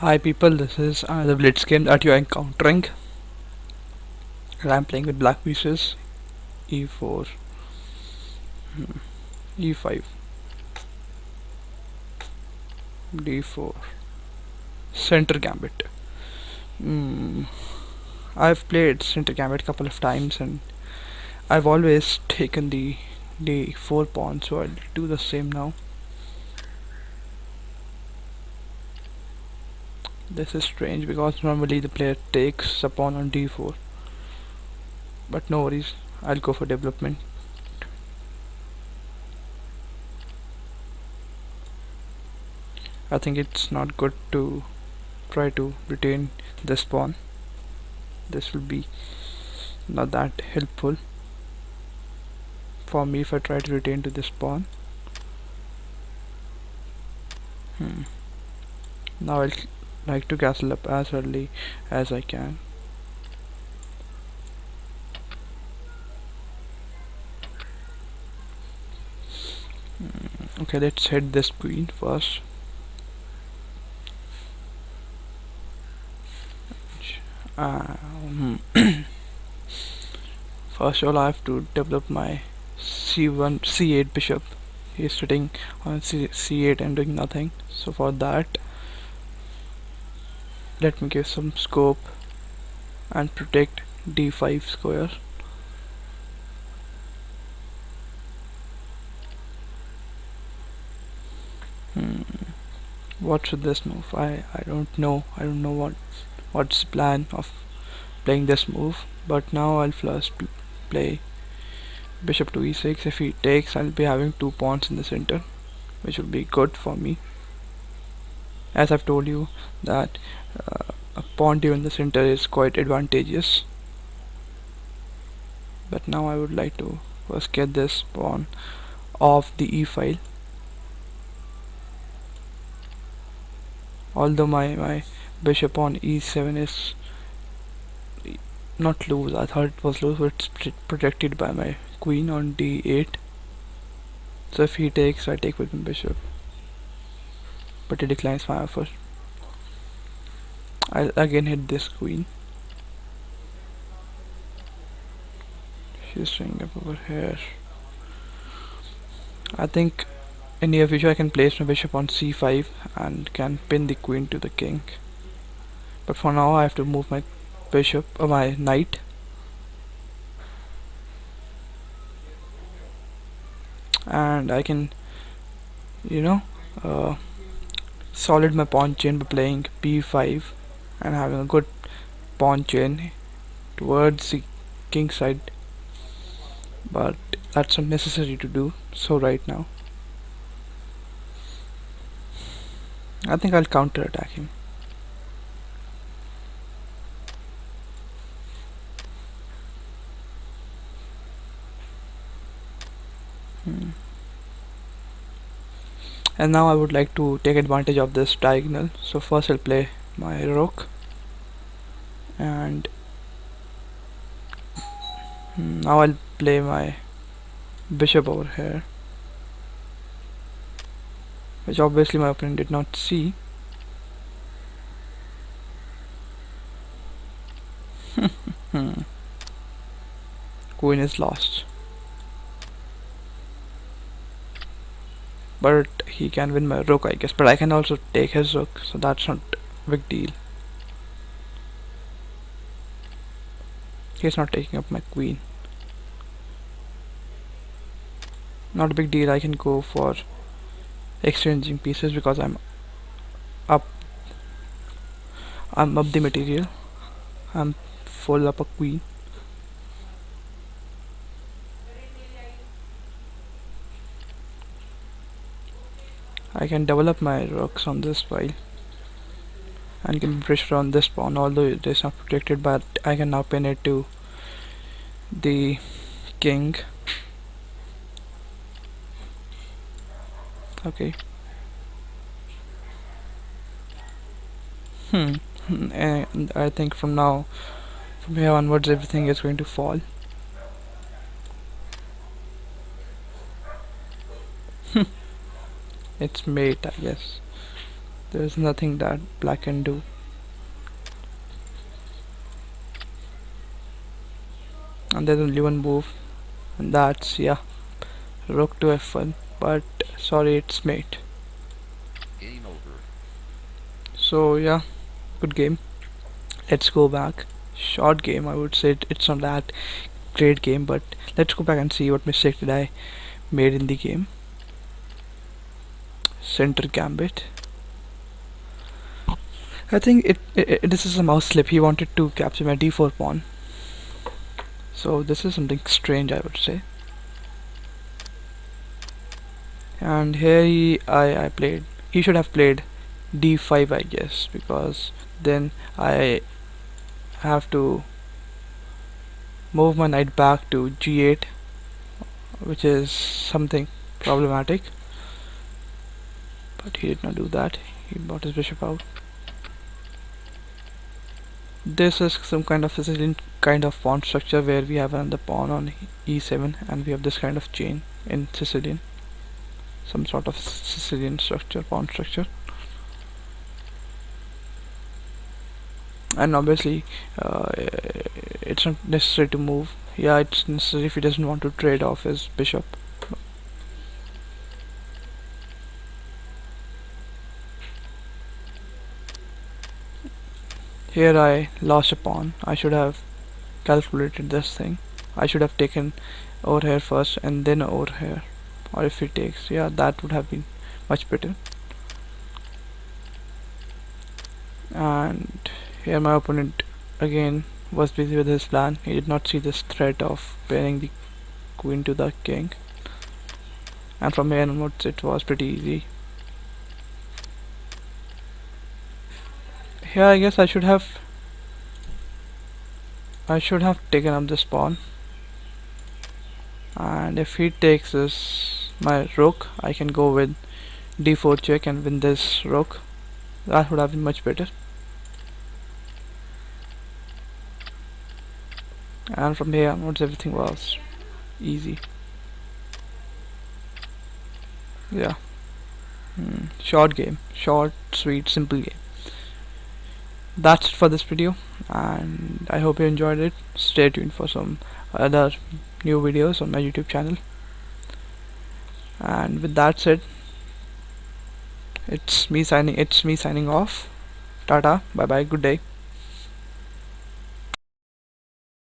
Hi people, this is the blitz game that you are encountering. And I'm playing with black pieces. E4, E5, D4, center gambit. Mm, I've played center gambit a couple of times and I've always taken the D4 pawn, so I'll do the same now. This is strange because normally the player takes a pawn on D4, but no worries, I'll go for development. I think it's not good to try to retain this pawn. This will be not that helpful for me if I try to retain to this pawn. Now I'll like to castle up as early as I can. Okay, let's hit this queen first. First of all, I have to develop my c1 c8 bishop. He's sitting on c8 and doing nothing, so for that let me give some scope and protect d5 square. What should this move? I don't know. I don't know what's the plan of playing this move, but now I'll first play bishop to e6. If he takes, I'll be having two pawns in the center, which will be good for me. As I've told you that a pawn in the center is quite advantageous, but now I would like to first get this pawn off the e file. Although my bishop on e7 is not loose, I thought it was loose, but it's protected by my queen on d8. So if he takes, I take with my bishop, but he declines my offer. I'll again hit this queen. She's staying up over here. I think in near future I can place my bishop on c5 and can pin the queen to the king. But for now I have to move my bishop or my knight. And I can, solid my pawn chain by playing b5 and having a good pawn chain towards the king side, but that's unnecessary to do so right now. I think I'll counter attack him. And now I would like to take advantage of this diagonal, so first I'll play my rook, and now I'll play my bishop over here, which obviously my opponent did not see. Queen is lost, but he can win my rook, I guess, but I can also take his rook, so that's not a big deal. He's not taking up my queen. Not a big deal. I can go for exchanging pieces because I'm up the material. I'm full up a queen. I can develop my rooks on this file and give pressure on this pawn, although it is not protected, but I can now pin it to the king. Okay. And I think from here onwards everything is going to fall. It's mate, I guess. There's nothing that black can do. And there's only one move, and that's, yeah, rook to f1. But sorry, it's mate. Game over. So yeah, good game. Let's go back. Short game, I would say. It's not that great game, but let's go back and see what mistake did I made in the game. Center gambit. I think this is a mouse slip. He wanted to capture my d4 pawn. So this is something strange, I would say. And here I played. He should have played d5, I guess, because then I have to move my knight back to g8, which is something problematic. But he did not do that. He brought his bishop out. This is some kind of Sicilian kind of pawn structure where we have another pawn on e7 and we have this kind of chain in Sicilian. Some sort of Sicilian structure, pawn structure. And obviously it's not necessary to move. Yeah, it's necessary if he doesn't want to trade off his bishop. Here I lost a pawn. I should have calculated this thing. I should have taken over here first and then over here. Or if he takes, yeah, that would have been much better. And here my opponent again was busy with his plan. He did not see this threat of pairing the queen to the king. And from here onwards it was pretty easy. Here I guess I should have taken up this pawn, and if he takes this my rook, I can go with d4 check and win this rook. That would have been much better. And from here onwards everything was easy. Yeah. Short game, short, sweet, simple game. That's it for this video, and I hope you enjoyed it. Stay tuned for some other new videos on my YouTube channel. And with that said, it's me signing off. Tata, bye bye, good day.